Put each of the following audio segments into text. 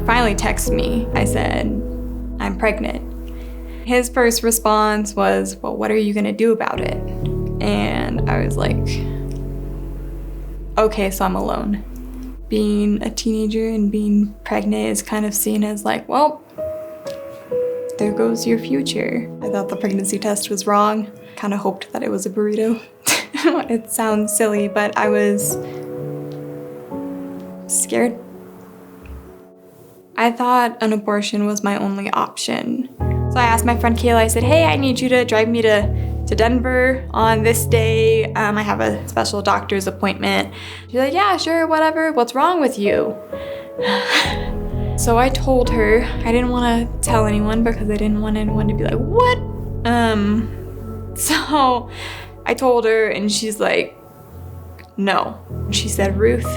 finally texted me. I said, I'm pregnant. His first response was, well, what are you gonna do about it? And I was like, okay, so I'm alone. Being a teenager and being pregnant is kind of seen as like, well, there goes your future. I thought the pregnancy test was wrong. Kind of hoped that it was a burrito. It sounds silly, but I was scared. I thought an abortion was my only option. So I asked my friend Kayla, I said, hey, I need you to drive me to Denver on this day. I have a special doctor's appointment. She's like, yeah, sure, whatever. What's wrong with you? So I told her. I didn't want to tell anyone because I didn't want anyone to be like, what? So I told her and she's like, no. She said, Ruth,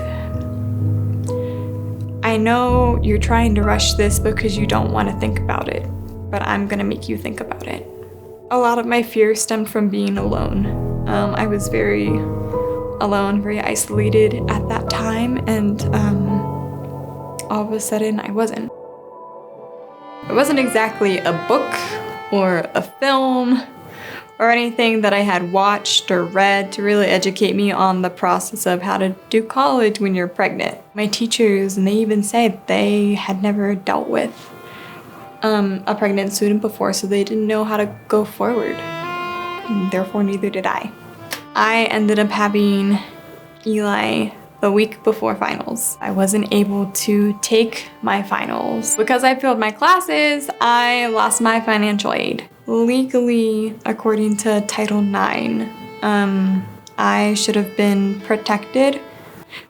I know you're trying to rush this because you don't want to think about it, but I'm gonna make you think about it. A lot of my fear stemmed from being alone. I was very alone, very isolated at that time, and all of a sudden I wasn't. It wasn't exactly a book or a film or anything that I had watched or read to really educate me on the process of how to do college when you're pregnant. My teachers, and they even said they had never dealt with a pregnant student before, so they didn't know how to go forward. And therefore, neither did I. I ended up having Eli the week before finals. I wasn't able to take my finals. Because I failed my classes, I lost my financial aid. Legally, according to Title IX, I should have been protected.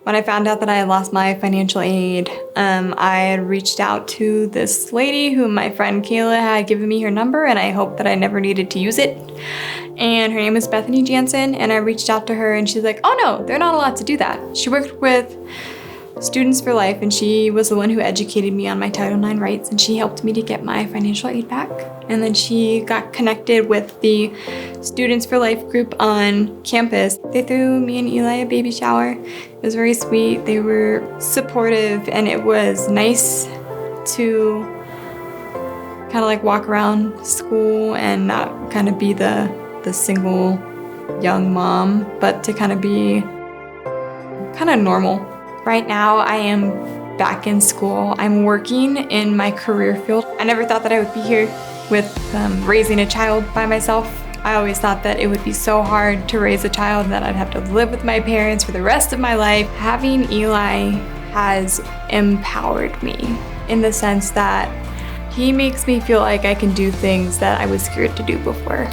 When I found out that I had lost my financial aid, I had reached out to this lady who my friend Kayla had given me her number, and I hoped that I never needed to use it. And her name is Bethany Jansen, and I reached out to her and she's like, oh no, they're not allowed to do that. She worked with Students for Life, and she was the one who educated me on my Title IX rights, and she helped me to get my financial aid back. And then she got connected with the Students for Life group on campus. They threw me and Eli a baby shower. It was very sweet. They were supportive, and it was nice to kind of like walk around school and not kind of be the single young mom, but to kind of be kind of normal. Right now, I am back in school. I'm working in my career field. I never thought that I would be here with raising a child by myself. I always thought that it would be so hard to raise a child and that I'd have to live with my parents for the rest of my life. Having Eli has empowered me in the sense that he makes me feel like I can do things that I was scared to do before.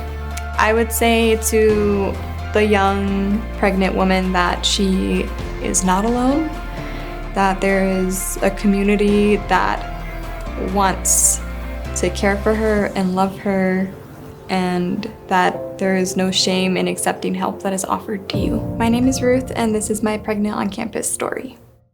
I would say to the young pregnant woman that she is not alone, that there is a community that wants to care for her and love her, and that there is no shame in accepting help that is offered to you. My name is Ruth, and this is my Pregnant on Campus story.